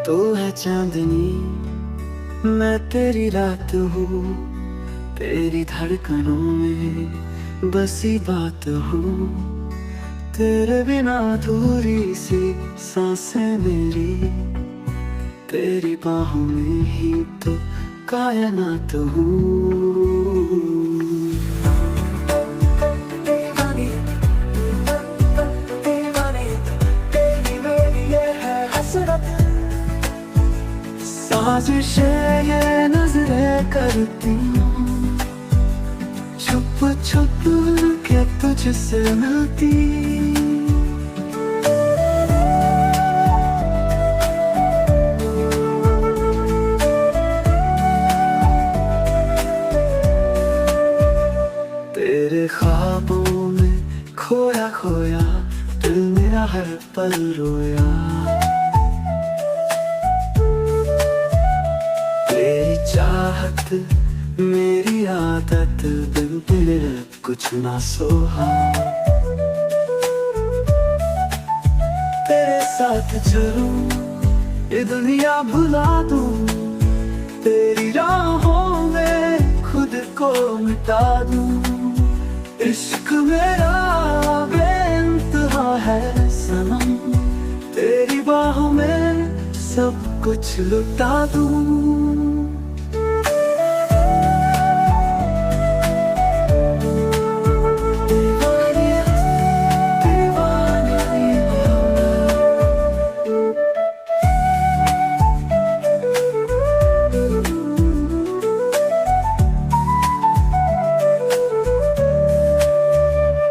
तो है चांदनी, मैं तेरी रात हूँ, तेरी धड़कनों में बसी बात हूँ। तेरे बिना अधूरी सी सांसें मेरी, तेरी बाहों में ही तो कायनात हूँ। साजिशें ये नजरें करती हूँ, छुप छुप के तुझसे मिलती। तेरे ख्वाबों में खोया खोया दिल मेरा हर पल रोया। चाहत मेरी आदत, बिन तेरे कुछ ना सोहा। तेरे साथ चलूं ये दुनिया भुला दूं, तेरी राहों में खुद को मिटा दूं। इश्क मेरा बेइंतहा है सनम, तेरी बाहों में सब कुछ लुटा दूं।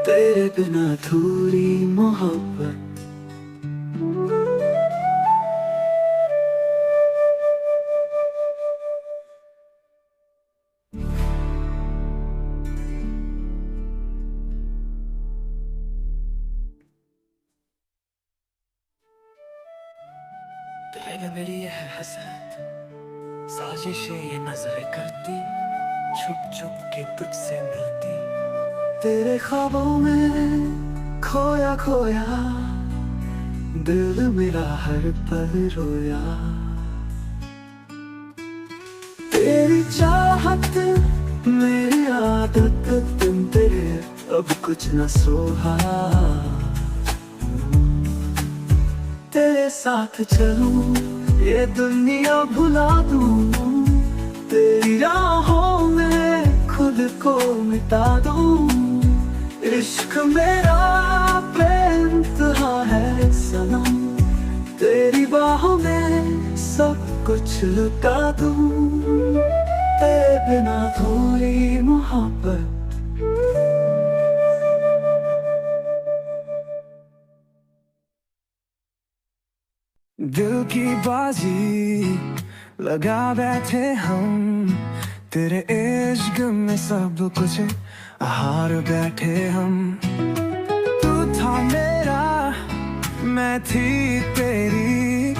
तेरे बिना अधूरी मोहब्बत, तेरे मेरी ये है हसरत, साजिशें ये नजरें करती, छुप छुप के तुझसे मिलती। तेरे ख्वाबों में खोया खोया दिल मेरा हर पल रोया। तेरी चाहत मेरी आदत, तुम तेरे अब कुछ न सोहा। तेरे साथ चलूं ये दुनिया भुला दूं, तेरी राहों में खुद को मिटा दूं। इश्क मेरा बेइंतहा है सनम, तेरी बाहों में सब कुछ लुटा दूं। तेरे बिना थोड़ी मोहब्बत, दिल की बाजी लगा बैठे हम, तेरे इश्क में सब कुछ हार बैठे हम। तू था मेरा मैं थी तेरी,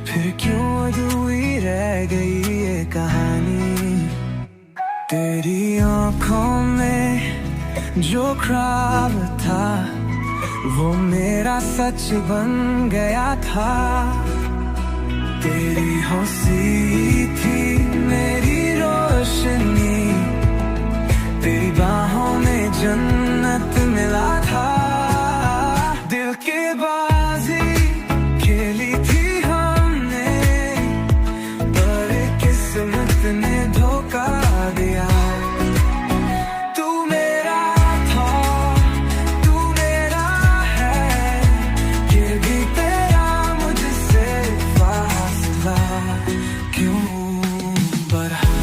फिर क्यों अधूरी रह गई ये कहानी। तेरी आँखों में जो ख्वाब था, वो मेरा सच बन गया था। तेरी हंसी थी मेरी रोशनी, तेरी बाहों में जन्नत मिला था। दिल की बाजी खेली थी हमने, पर किस्मत ने धोखा दिया। तू मेरा था, तू मेरा है, ये भी तेरा मुझसे फासला क्यों बढ़ा।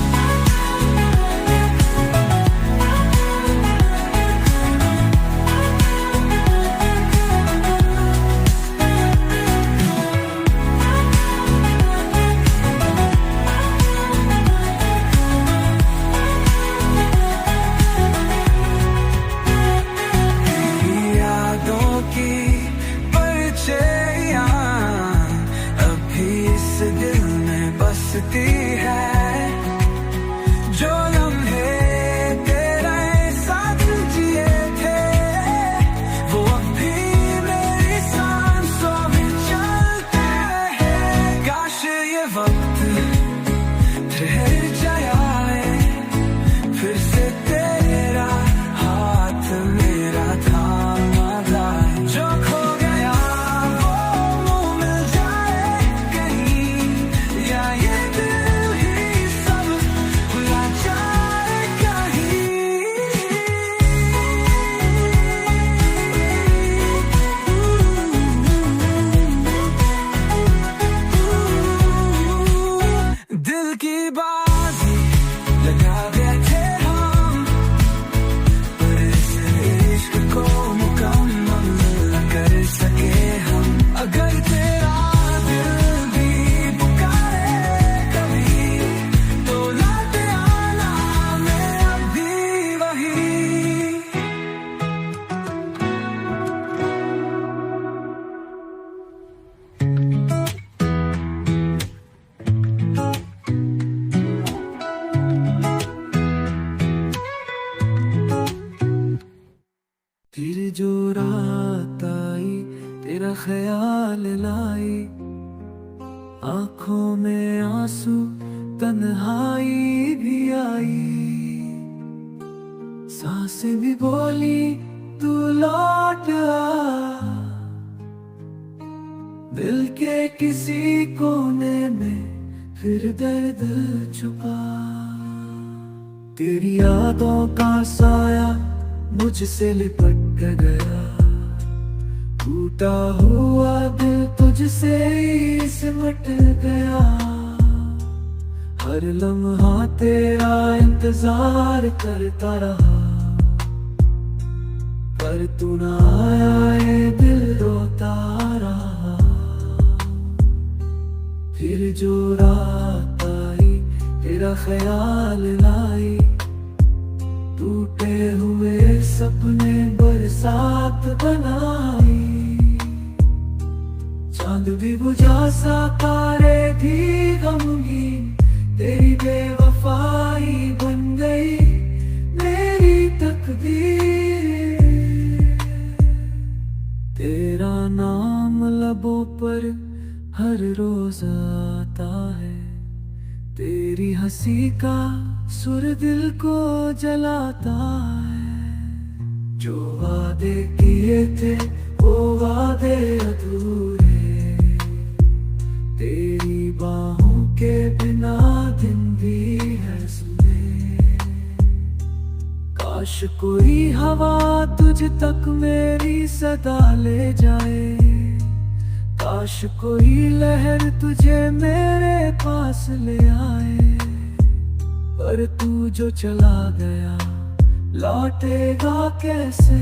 फिर जो रात आई तेरा ख्याल लाई, आंखों में आंसू तन्हाई भी आई, सांसें भी बोली तू लौट आ, दिल के किसी कोने में फिर दर्द छुपा। तेरी यादों का साया मुझसे लिपट गया, टूटा हुआ दिल तुझसे ही सिमट गया, हर लम्हा तेरा इंतजार करता रहा, पर तू ना आया ये दिल रोता रहा। फिर जो रात आई तेरा ख्याल लाई, टूटे हुए सपने बरसात बनाई, चांद भी बुझा सा तारे भी गमगीन, तेरी बेवफाई बन गई मेरी तकदीर। तेरा नाम लबों पर हर रोज आता है, तेरी हंसी का सुर दिल को जलाता है, जो वादे किए थे वो वादे अधूरे, तेरी बाहों के बिना दिन भी है सुने। काश कोई हवा तुझ तक मेरी सदा ले जाए, काश कोई लहर तुझे मेरे पास ले आए, पर तू जो चला गया लौटेगा कैसे।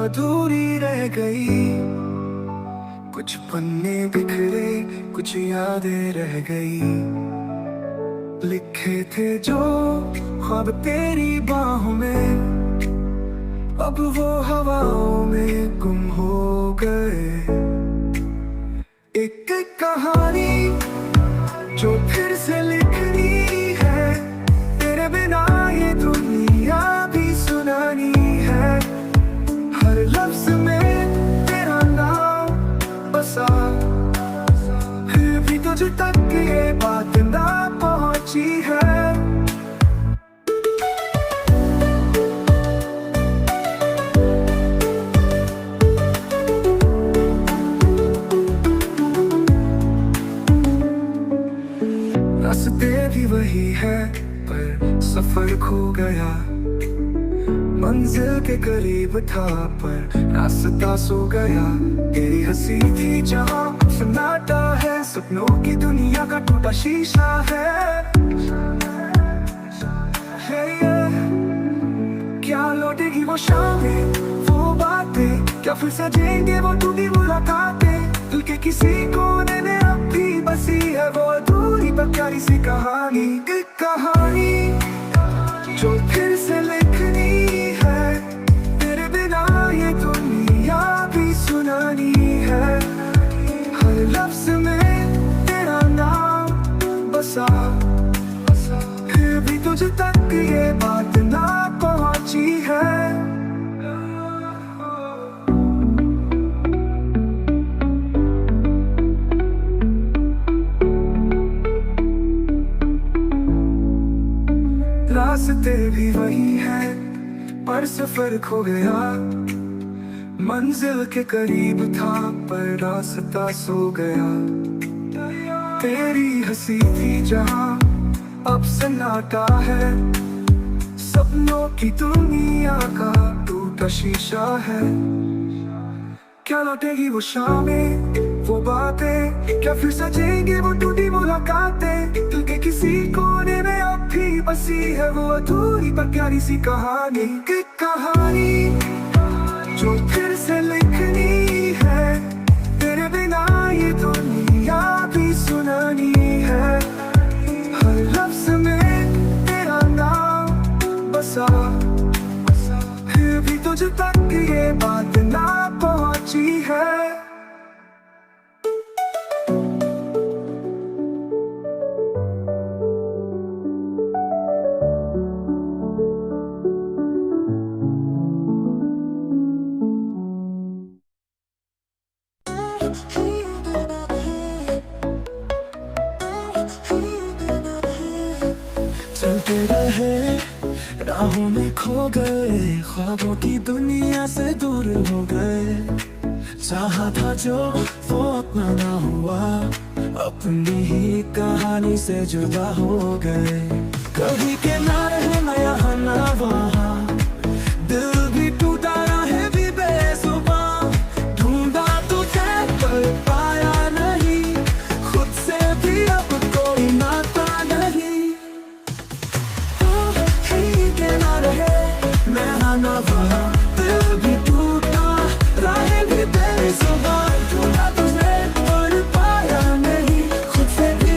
अधूरी रह गई। कुछ पन्ने बिखरे, कुछ यादें रह गई। लिखे थे जो ख्वाब तेरी बाहों में, अब वो हवाओं में गुम हो गए। एक कहानी जो फिर से लिखनी है, तेरे बिना ये दुनिया भी सुनानी है। हर लफ्ज में तेरा नाम बसा, फिर भी तुझ तक ये बात ना पहुंची है। रास्ते भी वही है पर सफर खो गया। मंजिल के करीब था पर रास्ता सो गया। तेरी हंसी थी जहाँ सन्नाटा है, सपनों की दुनिया का टूटा शीशा है। क्या लौटेगी वो शामें, वो बातें, क्या फिर सजेंगे वो टूटी मुलाकातें। दिल के किसी कोने में अब भी बसी है वो अधूरी पर प्यारी सी कहानी। एक कहानी जो फिर से लिखनी है, तेरे बिना ये दुनिया भी सुनानी है। हर लफ्ज में तेरा नाम बसा, फिर भी तुझ तक ये बात ना पहुंची है। रास्ते भी वही है पर सफर खो गया। मंजिल के करीब था पर रास्ता सो गया। तेरी हंसी थी जहाँ अब सन्नाटा है, सपनों की दुनिया का टूटा शीशा है। क्या लौटेगी वो शामें, वो बातें, क्या फिर सजेंगे वो टूटी मुलाकातें। दिल के किसी कोने में अब भी बसी है वो अधूरी पर प्यारी सी कहानी। एक कहानी जो फिर से लिखनी है, तेरे बिना ये दुनिया भी सुनानी है। हर लफ्ज में तेरा नाम बसा, फिर भी तुझ तक ये बात ना पहुंची है। चलते रहे राहों में खो गए, ख्वाबों की दुनिया से दूर हो गए। चाहा था जो वो अपना ना हुआ, अपनी ही कहानी से जुदा हो गए। कभी के ना रहे ना यहाँ ना वहाँ, दिल भी टूटा रहे भी बेजुबां। ढूंढा तुझे पर पाया नहीं, खुद से भी अब कोई नाता नहीं। मैं ना वहाँ, दिल भी टूटा रहे भी बेजुबां। ढूंढा तुझे पर पाया नहीं, खुद से भी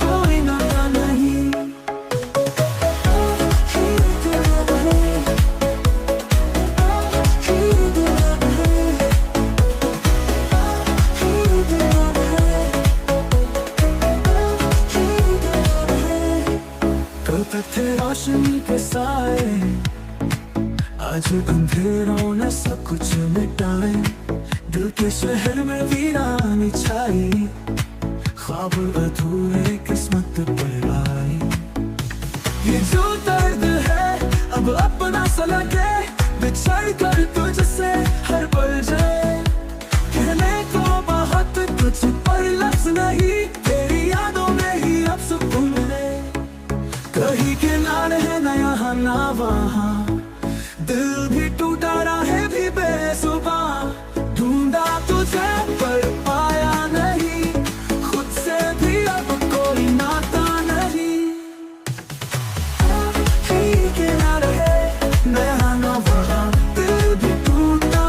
कोई नाता नहीं। कल तक थे रोशनी के साए, आज अंधेरों ने सब कुछ मिटाए। दिल के शहर में वीरानी छाई, ख्वाब अधूरे किस्मत पर आई। ये जो दर्द है अब अपना सा लगे, बिछड़ कर तुझसे हर पल जाए। कहने को बहुत कुछ पर लफ्ज नहीं, तेरी यादों में ही अब सुकून मिले। कहीं किनारे है ना यहाँ ना वहाँ, दिल भी टूटा रहे भी बेजुबां। ढूंढा तुझे पर पाया नहीं, खुद से भी अब कोई नाता नहीं। कहीं किनारे है ना यहाँ ना वहाँ, दिल भी टूटा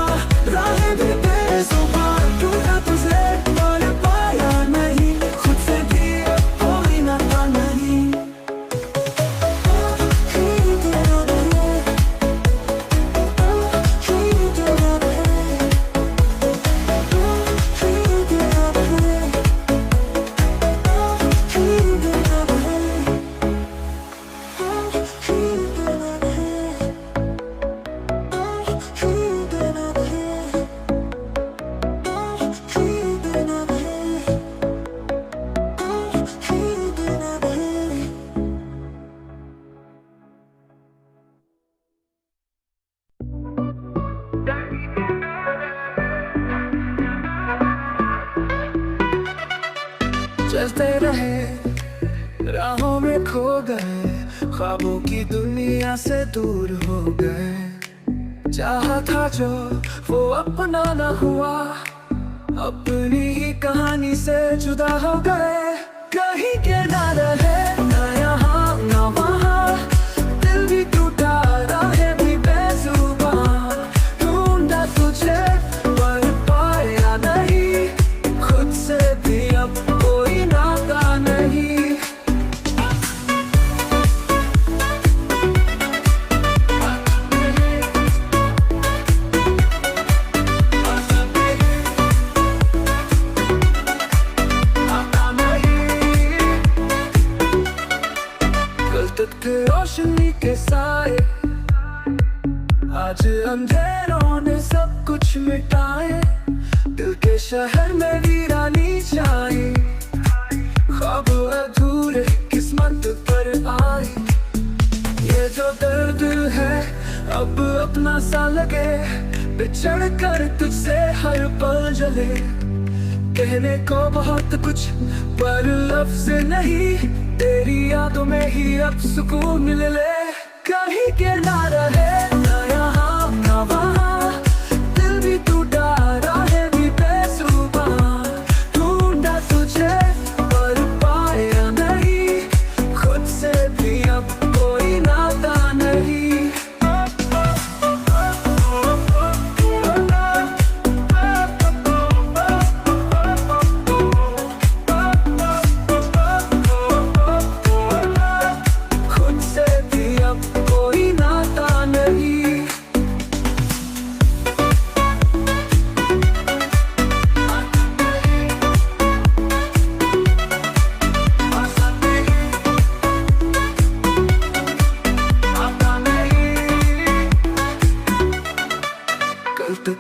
चलते रहे, राहों में खो गए, ख्वाबों की दुनिया से दूर हो गए। चाहा था जो वो अपना न हुआ, अपनी ही कहानी से जुदा हो गए। कहीं के ना रहे, ना यहाँ ना वहाँ, दिल भी टूटा, राहें भी बेजुबां। ढूंढा तुझे पर पाया नहीं, खुद से भी अब कोई नाता नहीं। रोशनी के साए, आज अंधेरों ने सब कुछ मिटाए। दिल के शहर में वीरानी छाई, ख्वाब अधूरे किस्मत पर आए। ये जो दर्द है अब अपना सा लगे, बिछड़ कर तुझसे हर पल जले। कहने को बहुत कुछ पर लफ्ज नहीं, तेरी यादों में ही अब सुकून मिल ले। कहीं के ना रहे, ना यहाँ ना वहाँ, दिल भी टूटा, राहें भी बेजुबां। ढूंढा तुझे पर पाया नहीं, खुद से भी अब कोई नाता नहीं।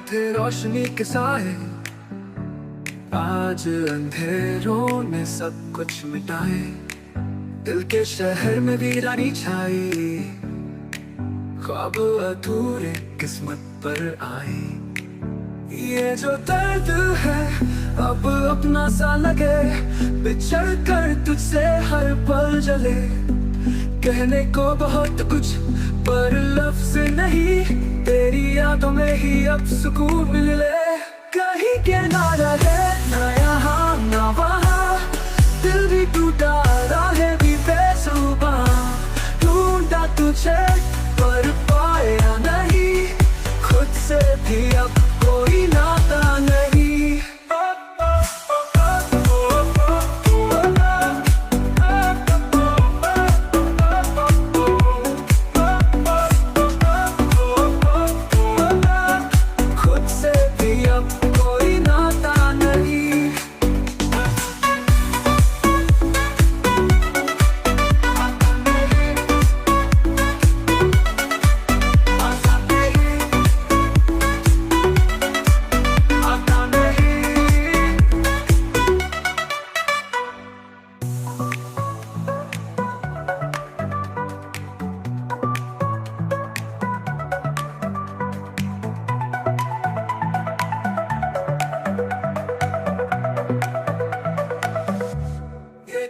थे रोशनी के साए, आज अंधेरों ने सब कुछ मिटाए। दिल के शहर में वीरानी छाई, ख्वाब अधूरे किस्मत पर आए। ये जो दर्द है अब अपना सा लगे, बिछड़ कर तुझसे हर पल जले। कहने को बहुत कुछ पर लफ्ज नहीं, तेरी यादों में ही अब सुकून मिल ले। कहीं के ना रहे, ना यहाँ ना वहाँ, दिल भी टूटा, राहें भी बेजुबां। ढूंढा तुझे पर पाया नहीं, खुद से भी अब कोई नाता नहीं।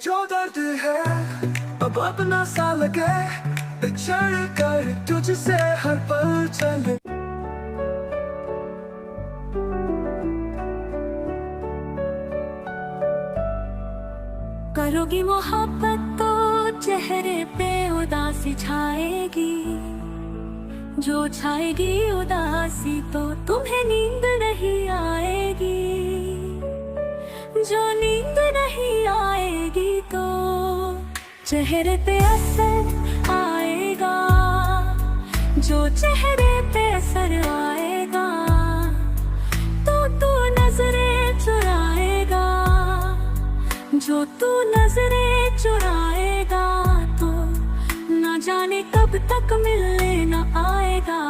जो दर्द है अब अपना सा लगे, बिछड़ कर तुझसे हर पल चले। करोगी मोहब्बत तो चेहरे पे उदासी छाएगी, जो छाएगी उदासी तो तुम्हें नींद नहीं आएगी। जो नींद नहीं आएगी तो चेहरे पे असर आएगा, जो चेहरे पे असर आएगा तो तू नजरें चुराएगा। जो तू नजरें चुराएगा तो न जाने कब तक मिलने न आएगा।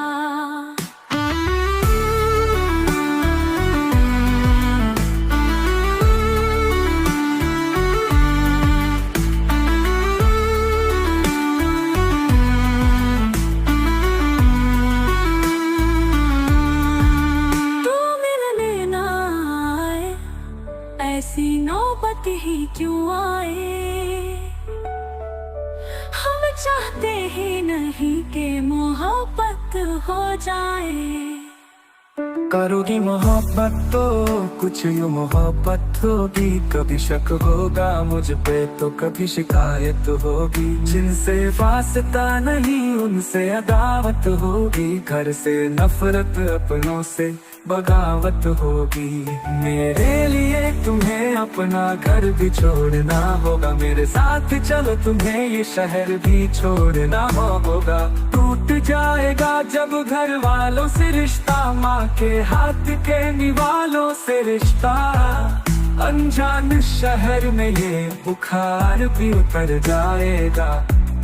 लोग ही क्यों आए। हम चाहते ही नहीं कि मोहब्बत हो जाए। करोगी मोहब्बत तो कुछ यूं मोहब्बत होगी। कभी शक होगा मुझ पे तो कभी शिकायत होगी। जिनसे वास्ता नहीं उनसे अदावत होगी। घर से नफरत अपनों से बगावत होगी। मेरे लिए तुम्हें अपना घर भी छोड़ना होगा। मेरे साथ चलो तुम्हें ये शहर भी छोड़ना होगा। टूट जाएगा जब घर वालों से रिश्ता, माँ के हाथ के निवालों से रिश्ता। अनजान शहर में ये बुखार भी उतर जाएगा।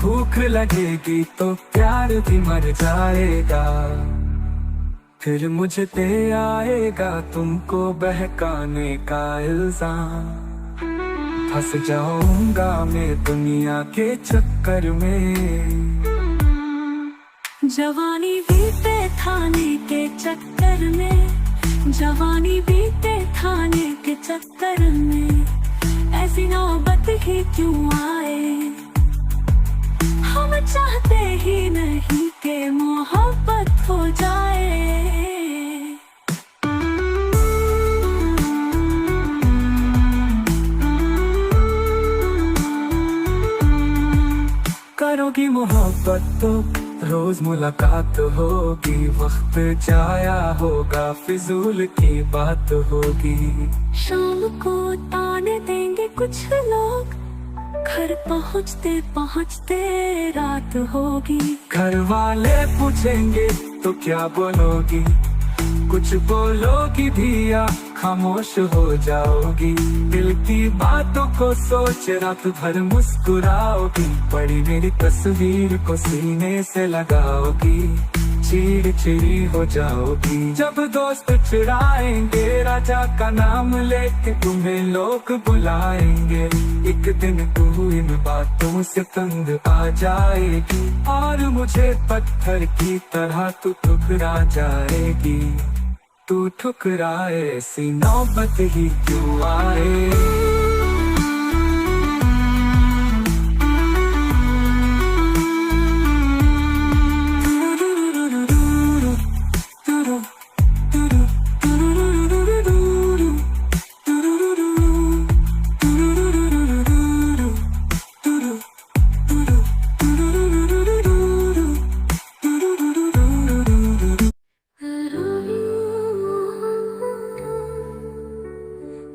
भूख लगेगी तो प्यार भी मर जाएगा। फिर मुझ पे आएगा तुमको बहकाने का इल्जाम। फंस जाऊंगा मैं दुनिया के चक्कर में। जवानी बीते थाने के चक्कर में। जवानी बीते थाने के चक्कर में। ऐसी नौबत ही क्यों आए। हम चाहते ही नहीं कि मोहब्बत हो जाए। करोगी मोहब्बत तो रोज मुलाकात होगी। वक्त जाया होगा फिजूल की बात होगी। शाम को ताने देंगे कुछ लोग। घर पहुँचते पहुँचते रात होगी। घर वाले पूछेंगे तो क्या बोलोगी। कुछ बोलोगी भी या खामोश हो जाओगी। दिल की बातों को सोच रात भर मुस्कुराओगी। पड़ी मेरी तस्वीर को सीने से लगाओगी। चिड़चिड़ी हो जाओगी। जब दोस्त चिढ़ाएंगे राजा का नाम लेके तुम्हें लोग बुलाएंगे। एक दिन तू इन बातों से तंग आ जाएगी। और मुझे पत्थर की तरह तू ठुकरा जाएगी। तू ठुकराए ऐसी नौबत ही क्यों आए।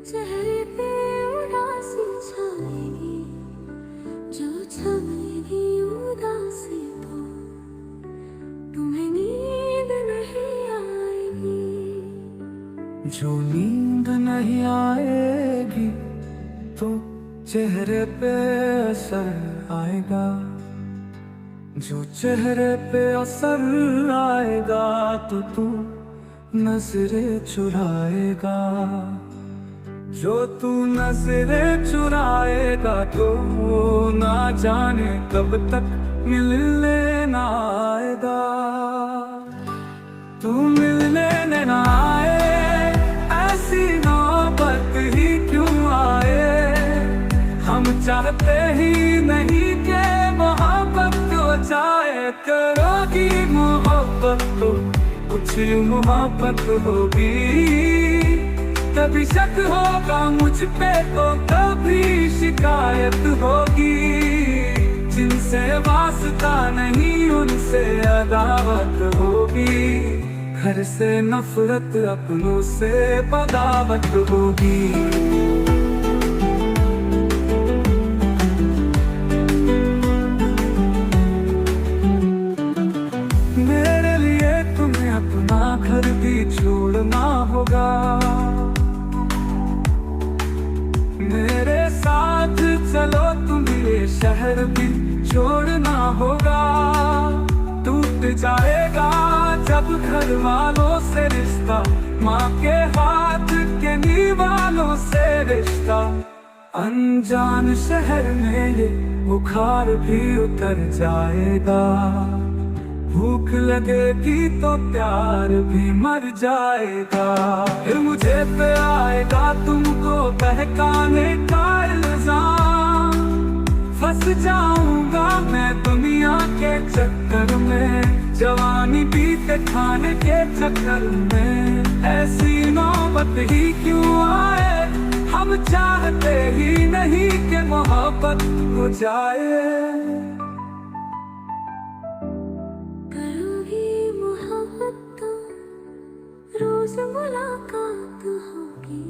चेहरे पे उदासी छाएगी। जो छाएगी उदासी तो तुम्हें नींद नहीं आएगी। जो नींद नहीं आएगी तो चेहरे पे असर आएगा। जो चेहरे पे असर आएगा तो तू नजरें चुराएगा। जो तू नजरें चुराएगा तो ना जाने कब तक मिलने ना आएगा। तू मिलने ना आए ऐसी नौबत ही क्यों आए। हम चाहते ही नहीं कि मोहब्बत हो जाए। करोगी मोहब्बत तो कुछ मोहब्बत होगी। कभी शक होगा मुझ पे तो कभी शिकायत होगी। जिनसे वास्ता नहीं उनसे अदावत होगी। घर से नफरत अपनों से बगावत होगी। मेरे लिए तुम्हें अपना घर भी छोड़ना होगा। मेरे साथ चलो तुम्हें ये शहर भी छोड़ना होगा। टूट जाएगा जब घर वालों से रिश्ता। माँ के हाथ के निवालों से रिश्ता। अनजान शहर में ये बुखार भी उतर जाएगा। भूख लगेगी तो प्यार भी मर जाएगा। फिर मुझे पे आएगा तुमको बहकाने का इल्जाम। फंस जाऊंगा मैं दुनिया के चक्कर में, जवानी बीते खाने के चक्कर में। ऐसी नौबत ही क्यों आए, हम चाहते ही नहीं कि मोहब्बत हो जाए। करोगी मोहब्बत तो रोज मुलाकात होगी,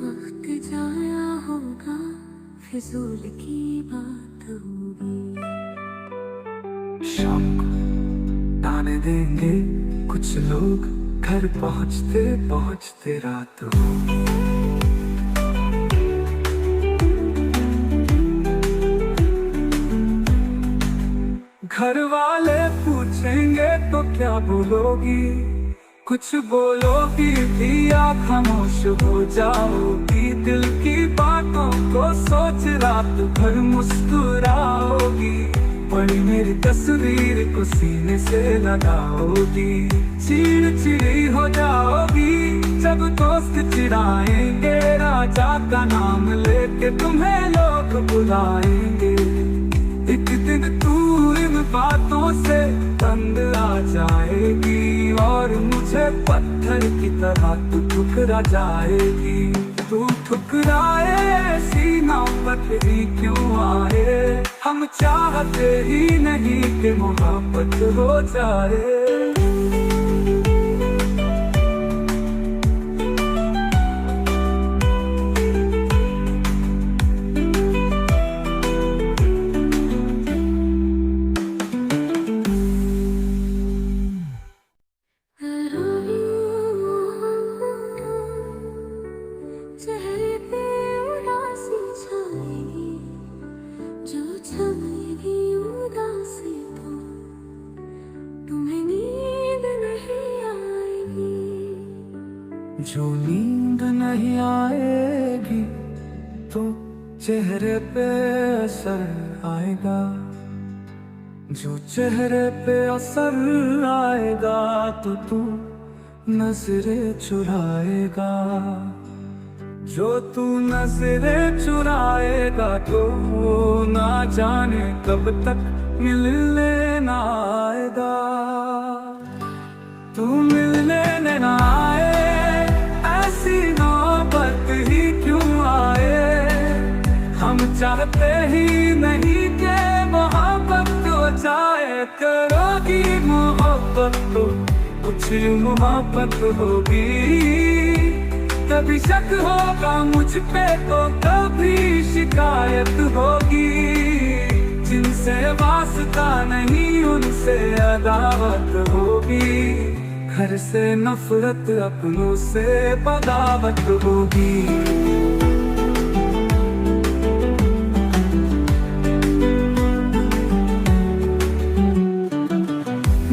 वक्त जाया होगा फिजूल की बात होगी। शाम को ताने देंगे कुछ लोग, घर पहुँचते पहुँचते रात होगी। घर वाले पूछेंगे तो क्या बोलोगी, कुछ बोलोगी भी या खामोश हो जाओगी। दिल की बातों को सोच रात भर मुस्कुराओगी, पड़ी मेरी तस्वीर को सीने से लगाओगी। चिड़चिड़ी हो जाओगी जब दोस्त चिढ़ाएंगे, राजा का नाम लेके तुम्हें लोग बुलाएंगे। एक दिन तू इन बातों से तंग आ जाएगी, और मुझे पत्थर की तरह तू ठुकरा जाएगी। तू ठुकराए ऐसी नौबत ही क्यों आए, हम चाहते ही नहीं कि मोहब्बत हो जाए। चेहरे पे उदासी छाएगी, जो छाएगी उदासी तो तुम्हें नींद नहीं आएगी। जो नींद नहीं आएगी तो चेहरे पे असर आएगा, जो चेहरे पे असर आएगा तो तू नजरें चुराएगा। जो तू नजरें चुराएगा तो ना जाने कब तक मिलने ना आएगा। तू मिलने ना आए, ऐसी नौबत ही क्यों आए, हम चाहते ही नहीं कि मोहब्बत हो जाए। करोगी मोहब्बत तो कुछ मोहब्बत होगी, कभी शक होगा मुझ पे तो कभी शिकायत होगी। जिनसे वास्ता नहीं उनसे अदावत होगी, घर से नफरत अपनों से बगावत होगी।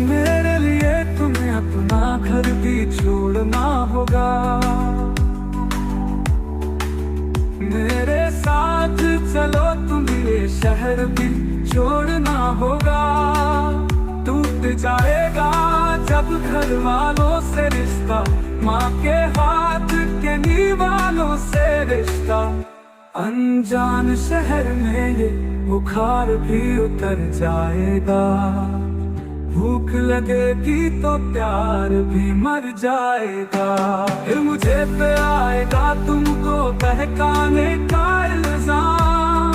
मेरे लिए तुम्हें अपना घर भी छोड़ना होगा, मेरे साथ चलो तुम्हें शहर भी छोड़ना होगा। टूट जाएगा जब घर वालों से रिश्ता, माँ के हाथ के निवालों से रिश्ता। अनजान शहर में ये बुखार भी उतर जाएगा, भूख लगेगी तो प्यार भी मर जाएगा। फिर मुझे पे आएगा तुमको बहकाने का इल्जाम।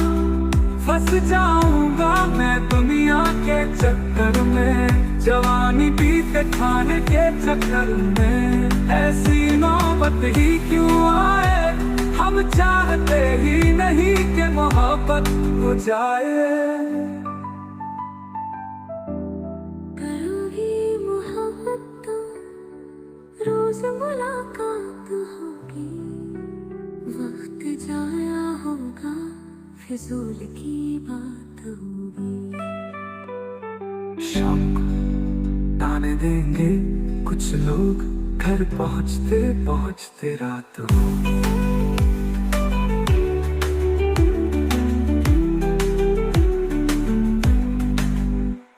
फंस जाऊंगा मैं दुनिया के चक्कर में, जवानी बीते खाने के चक्कर में। ऐसी नौबत ही क्यों आए, हम चाहते ही नहीं कि मोहब्बत हो जाए। रोज मुलाकात होगी, वक्त जाया होगा फिजूल की बात होगी। शाम को ताने देंगे कुछ लोग, घर पहुँचते पहुँचते रात होगी।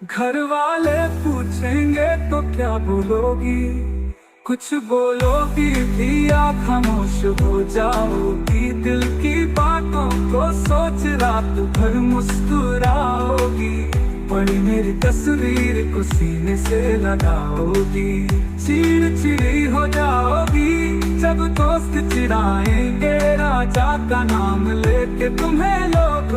घर वाले क्या बोलोगी? कुछ बोलोगी भी या खामोश हो जाओगी? दिल की बातों को सोच रात भर मुस्कुराओगी, पड़ी मेरी तस्वीर को सीने से लगाओगी। चिड़चिड़ी हो जाओगी जब दोस्त चिढ़ाएंगे, राजा का नाम लेके तुम्हें लोग